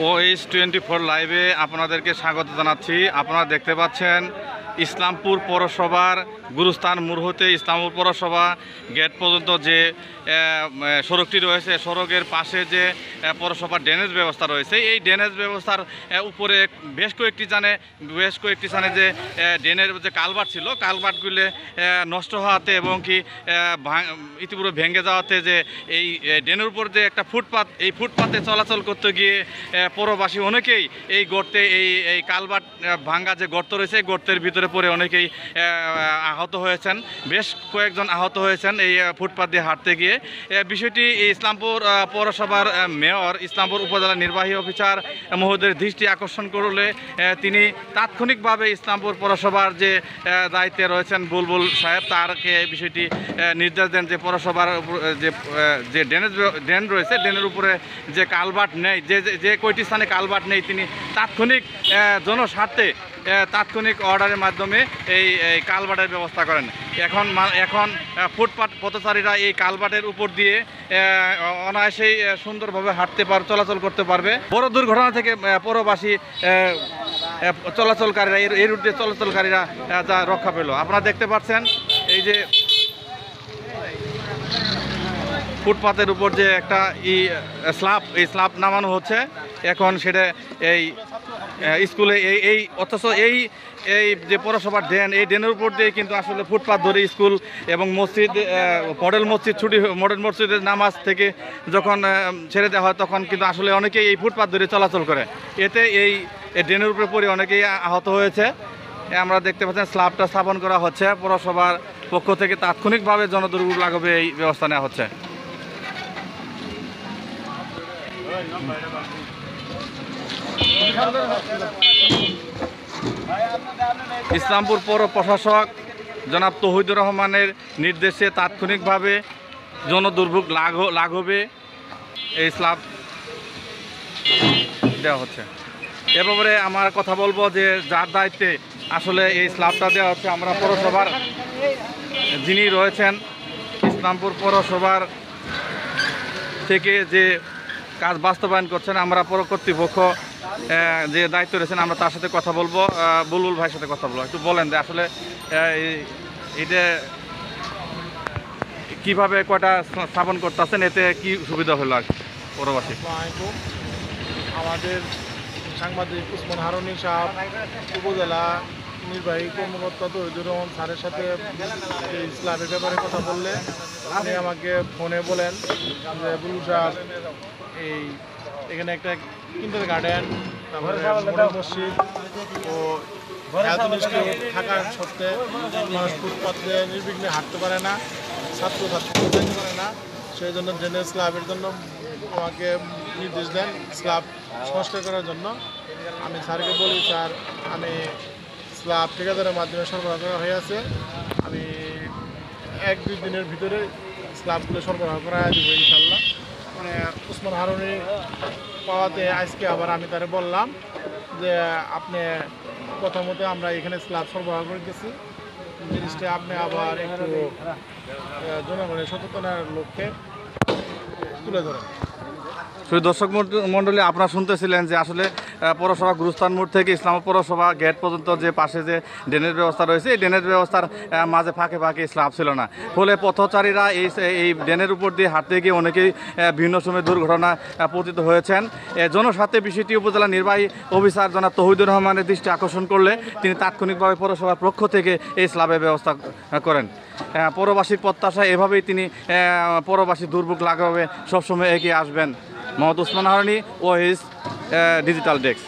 OH24 লাইভে আপনাদেরকে স্বাগত জানাচ্ছি। আপনারা দেখতে পাচ্ছেন ইসলামপুর পৌরসভার গুরুস্থান মোড় হতে ইসলামপুর পৌরসভা গেট পর্যন্ত যে সড়কটি রয়েছে, সড়কের পাশে যে পৌরসভার ড্রেনেজ ব্যবস্থা রয়েছে, এই ড্রেনেজ ব্যবস্থার উপরে বেশ কয়েকটি স্থানে যে ড্রেনের যে কালভার্ট ছিল, কালভার্টগুলি নষ্ট হওয়াতে এবং কি ইতিপূর্বে ভেঙে যাওয়াতে যে এই ড্রেনের উপর যে একটা ফুটপাত, এই ফুটপাতে চলাচল করতে গিয়ে পৌরবাসী অনেকেই এই গর্তে এই কালভার্ট ভাঙ্গা যে গর্ত রয়েছে, এই গর্তের ভিতরে পড়ে অনেকেই আহত হয়েছেন, বেশ কয়েকজন আহত হয়েছেন এই ফুটপাত দিয়ে হাঁটতে গিয়ে। বিষয়টি ইসলামপুর পৌরসভার মেয়র, ইসলামপুর উপজেলা নির্বাহী অফিসার মহোদয়ের দৃষ্টি আকর্ষণ করলে তিনি তাৎক্ষণিকভাবে ইসলামপুর পৌরসভার যে দায়িত্বে রয়েছেন বুলবুল সাহেব, তারকে বিষয়টি নির্দেশ দেন যে পৌরসভার যে ড্রেন রয়েছে, ড্রেনের উপরে যে কালভার্ট নেই, যে কয়টি স্থানে কালভার্ট নেই, তিনি তাৎক্ষণিক জনস্বার্থে তাৎক্ষণিক অর্ডারের মাধ্যমে এই কালভার্টের ব্যবস্থা করেন। এখন ফুটপাত পথচারীরা এই কালভার্টের উপর দিয়ে অনায়াসেই সুন্দরভাবে চলাচল করতে পারবে। বড় দুর্ঘটনা থেকে পৌরবাসী চলাচলকারীরা এই রুটে চলাচলকারীরা যা রক্ষা পেল। আপনারা দেখতে পাচ্ছেন এই যে ফুটপাতের উপর যে একটা এই স্ল্যাব নামানো হচ্ছে, এখন সেটা এই স্কুলে অথচ এই যে পৌরসভার ড্রেন, এই ড্রেনের উপর দিয়ে কিন্তু আসলে ফুটপাত ধরে স্কুল এবং মসজিদ, মডেল মসজিদের নামাজ থেকে যখন ছেড়ে দেওয়া হয়, তখন কিন্তু আসলে অনেকেই এই ফুটপাত ধরে চলাচল করে, এতে এই ড্রেনের উপরে পড়ে অনেকেই আহত হয়েছে। আমরা দেখতে পাচ্ছেন স্ল্যাবটা স্থাপন করা হচ্ছে, পৌরসভার পক্ষ থেকে তাৎক্ষণিকভাবে জনদুর্ভোগ লাঘবে এই ব্যবস্থা নেওয়া হচ্ছে। ইসলামপুর পৌর প্রশাসক জনাব তৌহিদুর রহমানের নির্দেশে তাৎক্ষণিকভাবে জনদুর্ভোগ লাঘবে এই স্ল্যাব দেওয়া হচ্ছে। এ ব্যাপারে আমার কথা বলবো যে যার দায়িত্বে আসলে এই স্ল্যাবটা দেওয়া হচ্ছে, আমরা পৌরসভার যিনি রয়েছেন ইসলামপুর পৌরসভার থেকে যে কাজ বাস্তবায়ন করছেন, আমরা পৌর কর্তৃপক্ষ যে দায়িত্ব রয়েছেন, আমরা তার সাথে কথা বলবো, বুলবুল ভাইয়ের সাথে কথা বলবো। একটু বলেন যে আসলে এটা কীভাবে কয়টা স্থাপন করতেছেন, এতে কি সুবিধা হলো আর পৌরবাসী? আমাদের সাংবাদিক উসমান হারুনি সাহেব, উপজেলা নির্বাহী কর্মকর্তা তৌহিদুর রহমান স্যারের সাথে এই স্ল্যাবের ব্যাপারে কথা বললে আপনি আমাকে ফোনে বলেন যে বুলবুল সাহেব, এখানে একটা কিন্ডার গার্ডেন, তারপরে মডেল মসজিদ ও থাকার সত্ত্বে মানুষ ফুটপাতে নির্বিঘ্নে হাঁটতে পারে না, ছাত্রছাত্রী যেতে পারে না, সেই জন্য ড্রেনেজ স্ল্যাবের জন্য আমাকে নির্দেশ দেন স্ল্যাব সংস্কার করার জন্য। আমি স্যারকে বলি, স্যার আমি স্ল্যাব ঠিকাদারের মাধ্যমে সরবরাহ করা হয়ে আছে, আমি 1-2 দিনের ভিতরে স্ল্যাবগুলো সরবরাহ করা দেবো ইনশাল্লাহ। মানে উসমান হারুনি পাওয়াতে আজকে আবার আমি তারে বললাম যে আপনি কথা মতো আমরা এখানে স্ল্যাব সরবরাহ করে দিয়েছি, জিনিসটা আপনি আবার একটু জনগণের সচেতনার লক্ষ্যে তুলে ধরেন। দর্শক মণ্ডলী, আপনারা শুনতেছিলেন যে আসলে পৌরসভা গুরুস্থান মোড় থেকে ইসলামপুর পৌরসভা গেট পর্যন্ত যে পাশে যে ড্রেনেজ ব্যবস্থা রয়েছে, এই ড্রেনেজ ব্যবস্থার মাঝে ফাঁকে স্ল্যাব ছিল না, ফলে পথচারীরা এই ড্রেনের উপর দিয়ে হাঁটতে গিয়ে অনেকেই বিভিন্ন সময় দুর্ঘটনা পতিত হয়েছেন। জনস্বার্থে বিষয়টি উপজেলা নির্বাহী অফিসার জনাব তৌহিদুর রহমানের দৃষ্টি আকর্ষণ করলে তিনি তাৎক্ষণিকভাবে পৌরসভার পক্ষ থেকে এই স্ল্যাবের ব্যবস্থা করেন। পৌরবাসীর প্রত্যাশা, এভাবেই তিনি পৌরবাসীর দুর্ভোগ লাঘবে সবসময় এগিয়ে আসবেন। Mohammad Usman Haruni, OH digital desk.